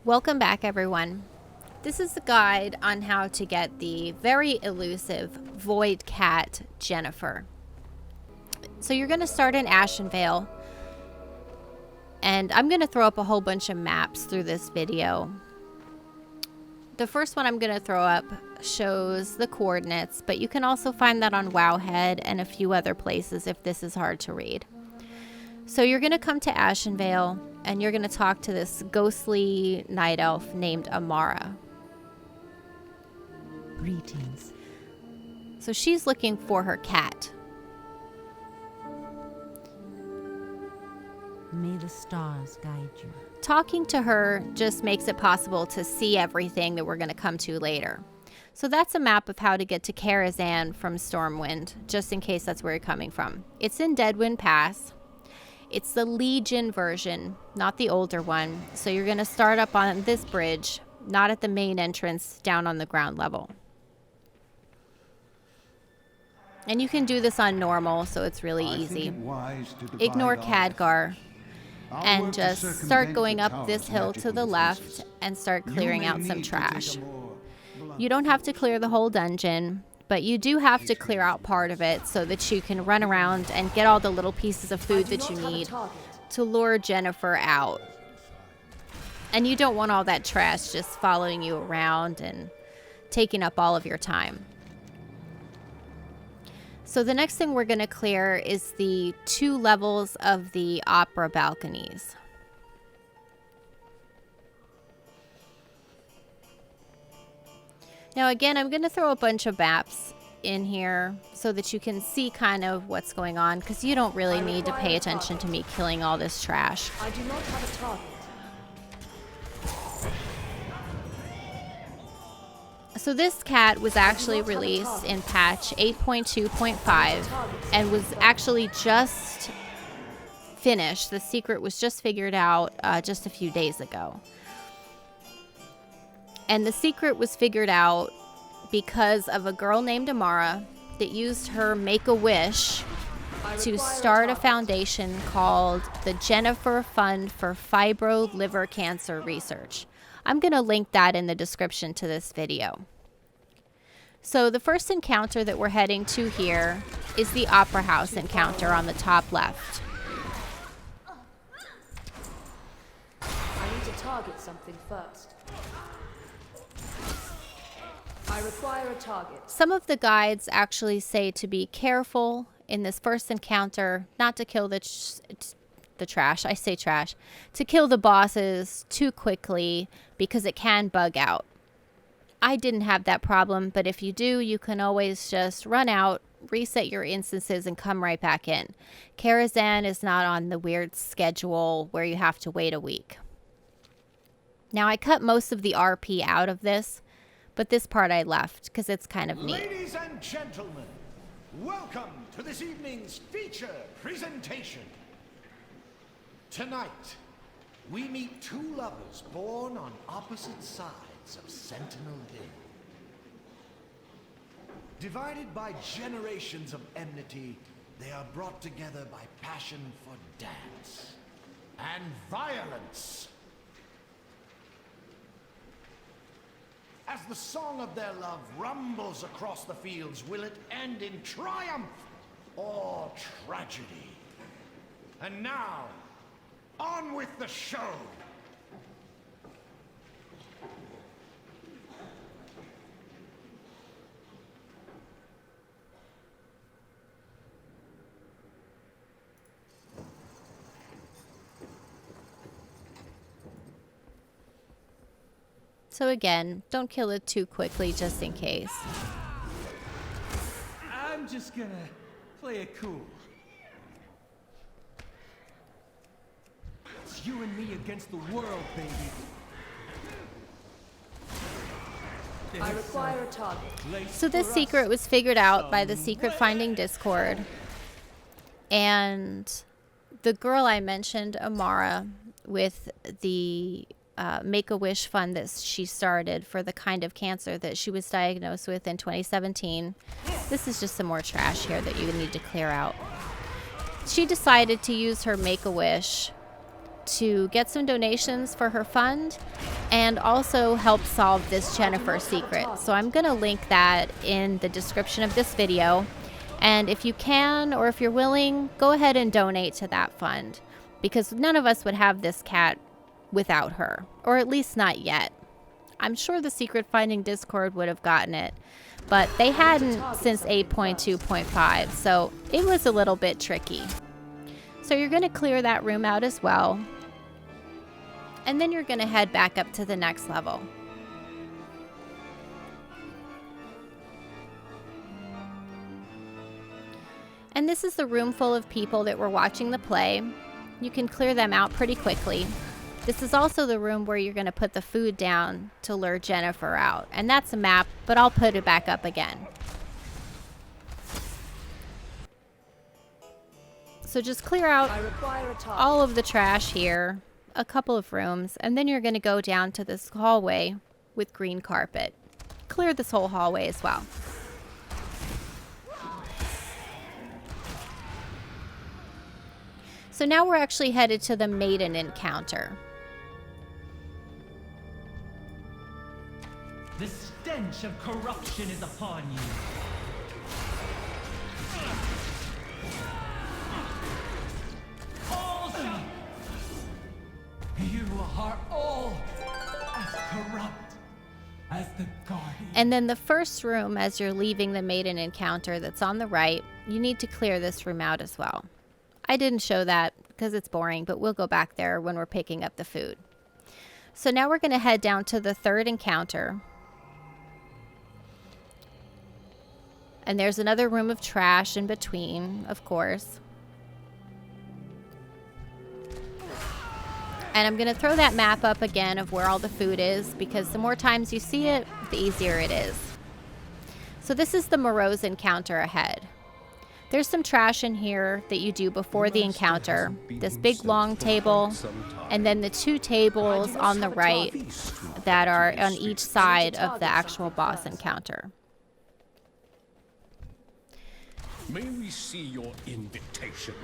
Welcome back, everyone. This is the guide on how to get the very elusive void cat, Jenafur. So you're going to start in Ashenvale, and I'm going to throw up a whole bunch of maps through this video. The first one I'm going to throw up shows the coordinates, but you can also find that on Wowhead and a few other places if this is hard to read. So you're going to come to Ashenvale, and you're going to talk to this ghostly night elf named Amara. Greetings. So she's looking for her cat. May the stars guide you. Talking to her just makes it possible to see everything that we're going to come to later. So that's a map of how to get to Karazhan from Stormwind, just in case that's where you're coming from. It's in Deadwind Pass. It's the Legion version, not the older one. So you're going to start up on this bridge, not at the main entrance, down on the ground level. And you can do this on normal, so it's really easy. Ignore Khadgar and just start going up this hill to the left and start clearing out some trash. You don't have to clear the whole dungeon, but you do have to clear out part of it so that you can run around and get all the little pieces of food that you need to lure Jenafur out. And you don't want all that trash just following you around and taking up all of your time. So the next thing we're going to clear is the 2 levels of the opera balconies. Now again, I'm going to throw a bunch of maps in here so that you can see kind of what's going on, because you don't really need to pay attention to me killing all this trash. I do not have a target. So this cat was actually released in patch 8.2.5 and was actually just finished. The secret was just figured out just a few days ago. And the secret was figured out because of a girl named Amara that used her Make-A-Wish to start a foundation called the Jenafur Fund for Fibro Liver Cancer Research. I'm going to link that in the description to this video. So the first encounter that we're heading to here is the Opera House encounter on the top left. I need to target something first. I require a target. Some of the guides actually say to be careful in this first encounter, not to kill the trash, I say trash, to kill the bosses too quickly because it can bug out. I didn't have that problem, but if you do, you can always just run out, reset your instances, and come right back in. Karazhan is not on the weird schedule where you have to wait a week. Now, I cut most of the RP out of this, but this part I left because it's kind of neat. Ladies and gentlemen, welcome to this evening's feature presentation. Tonight, we meet 2 lovers born on opposite sides of Sentinel Hill. Divided by generations of enmity, they are brought together by passion for dance and violence. As the song of their love rumbles across the fields, will it end in triumph or tragedy? And now, on with the show! So again, don't kill it too quickly just in case. I'm just gonna play it cool. It's you and me against the world, baby. I require a target. So this secret was figured out by the Secret Finding Discord. And the girl I mentioned, Amara, with the Make-A-Wish fund that she started for the kind of cancer that she was diagnosed with in 2017. This is just some more trash here that you need to clear out. She decided to use her Make-A-Wish to get some donations for her fund and also help solve this Jenafur secret. So I'm going to link that in the description of this video. And if you can, or if you're willing, go ahead and donate to that fund, because none of us would have this cat without her, or at least not yet. I'm sure the secret finding Discord would have gotten it, but they hadn't since 8.2.5, so it was a little bit tricky. So you're going to clear that room out as well, and then you're going to head back up to the next level. And this is the room full of people that were watching the play. You can clear them out pretty quickly. This is also the room where you're going to put the food down to lure Jenafur out. And that's a map, but I'll put it back up again. So just clear out all of the trash here, a couple of rooms, and then you're going to go down to this hallway with green carpet. Clear this whole hallway as well. So now we're actually headed to the Maiden Encounter. The stench of corruption is upon you. You are all as corrupt as the guardian. And then the first room, as you're leaving the Maiden Encounter that's on the right, you need to clear this room out as well. I didn't show that because it's boring, but we'll go back there when we're picking up the food. So now we're going to head down to the third encounter. And there's another room of trash in between, of course. And I'm going to throw that map up again of where all the food is, because the more times you see it, the easier it is. So this is the Morose encounter ahead. There's some trash in here that you do before the encounter. This big long table, and then the two tables on the right that are on each side of the actual boss encounter. May we see your invitation?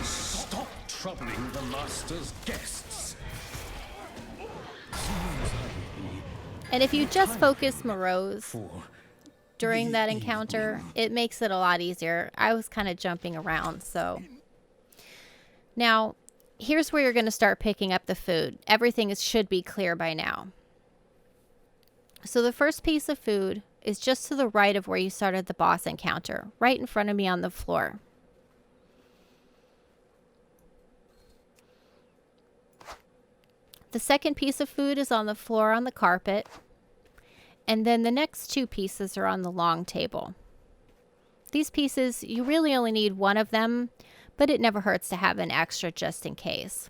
Stop troubling the master's guests. And if you just focus Morose during that encounter, it makes it a lot easier. I was kind of jumping around, so. Now, here's where you're going to start picking up the food. Everything should be clear by now. So the first piece of food is just to the right of where you started the boss encounter, right in front of me on the floor. The second piece of food is on the floor on the carpet. And then the next two pieces are on the long table. These pieces, you really only need one of them, but it never hurts to have an extra just in case.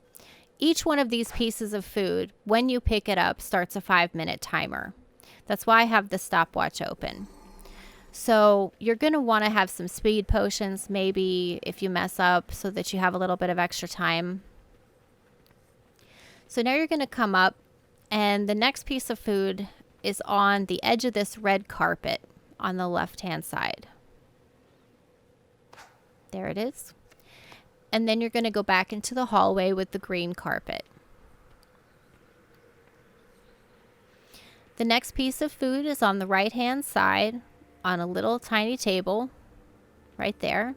Each one of these pieces of food, when you pick it up, starts a 5-minute timer. That's why I have the stopwatch open. So you're going to want to have some speed potions, maybe if you mess up, so that you have a little bit of extra time. So now you're going to come up, and the next piece of food is on the edge of this red carpet on the left-hand side. There it is. And then you're going to go back into the hallway with the green carpet. The next piece of food is on the right-hand side on a little tiny table right there.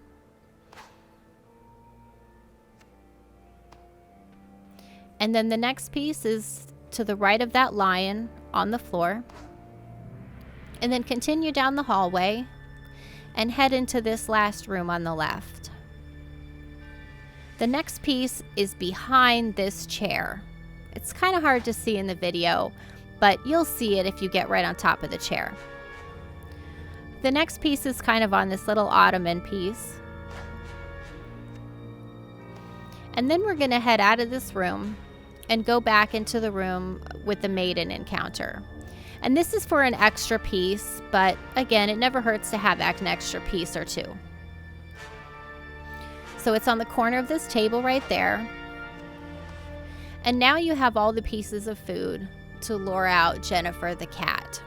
And then the next piece is to the right of that lion on the floor. And then continue down the hallway and head into this last room on the left. The next piece is behind this chair. It's kind of hard to see in the video, but you'll see it if you get right on top of the chair. The next piece is kind of on this little ottoman piece. And then we're going to head out of this room and go back into the room with the Maiden Encounter. And this is for an extra piece, but again, it never hurts to have an extra piece or two. So it's on the corner of this table right there. And now you have all the pieces of food to lure out Jenafur the cat.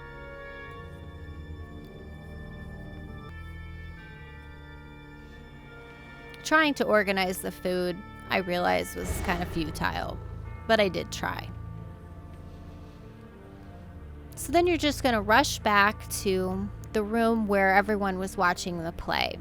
trying to organize the food, I realized was kind of futile, but I did try. So then you're just going to rush back to the room where everyone was watching the play.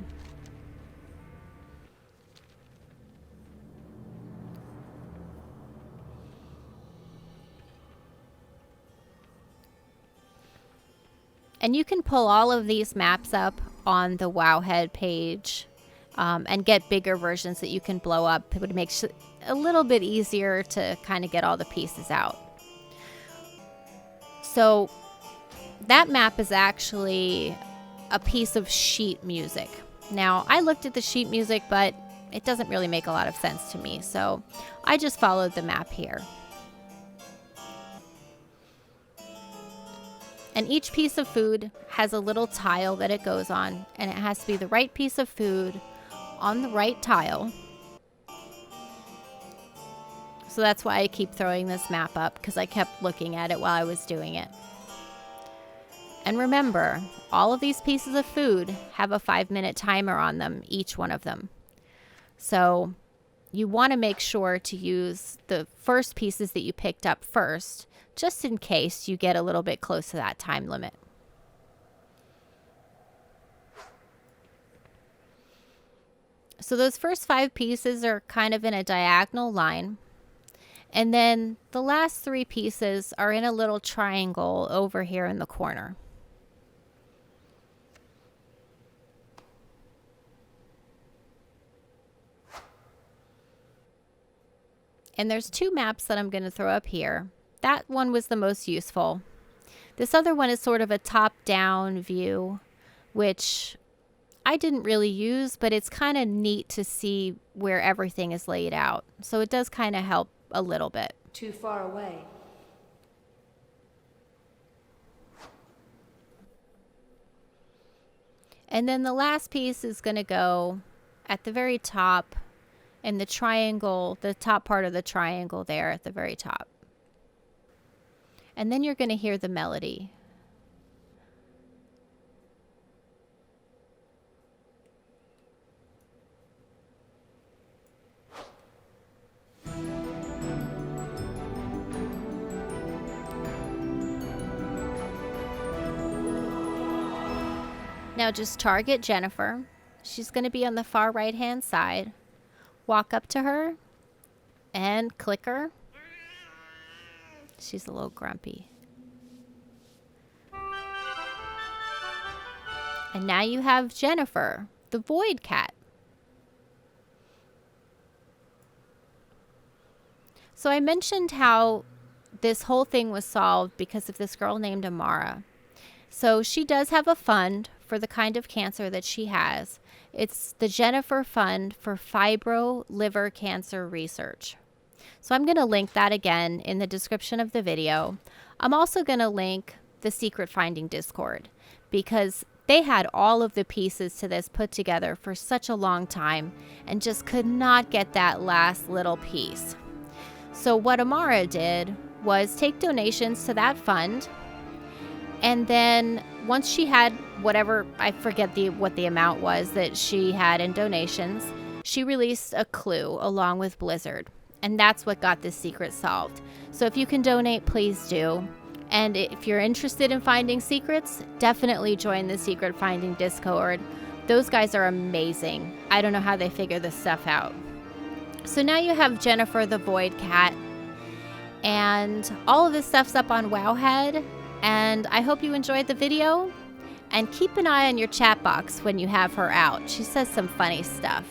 And you can pull all of these maps up on the Wowhead page and get bigger versions that you can blow up. It would make it a little bit easier to kind of get all the pieces out. So that map is actually a piece of sheet music. Now, I looked at the sheet music, but it doesn't really make a lot of sense to me. So I just followed the map here. And each piece of food has a little tile that it goes on, and it has to be the right piece of food on the right tile. So that's why I keep throwing this map up, because I kept looking at it while I was doing it. And remember, all of these pieces of food have a 5-minute timer on them, each one of them. So you want to make sure to use the first pieces that you picked up first, just in case you get a little bit close to that time limit. So those first 5 pieces are kind of in a diagonal line. And then the last 3 pieces are in a little triangle over here in the corner. And there's 2 maps that I'm going to throw up here. That one was the most useful. This other one is sort of a top-down view, which I didn't really use, but it's kind of neat to see where everything is laid out. So it does kind of help a little bit. Too far away. And then the last piece is going to go at the very top in the triangle, the top part of the triangle there at the very top. And then you're going to hear the melody. Now just target Jenafur. She's going to be on the far right hand side. Walk up to her and click her. She's a little grumpy. And now you have Jenafur, the void cat. So I mentioned how this whole thing was solved because of this girl named Amara. So she does have a fund for the kind of cancer that she has. It's the Jenafur Fund for Fibro Liver Cancer Research. So I'm going to link that again in the description of the video. I'm also going to link the Secret Finding Discord because they had all of the pieces to this put together for such a long time and just could not get that last little piece. So what Amara did was take donations to that fund, and then once she had whatever, I forget what the amount was that she had in donations, she released a clue along with Blizzard. And that's what got this secret solved. So if you can donate, please do. And if you're interested in finding secrets, definitely join the Secret Finding Discord. Those guys are amazing. I don't know how they figure this stuff out. So now you have Jenafur the Void Cat. And all of this stuff's up on Wowhead. And I hope you enjoyed the video. And keep an eye on your chat box when you have her out. She says some funny stuff.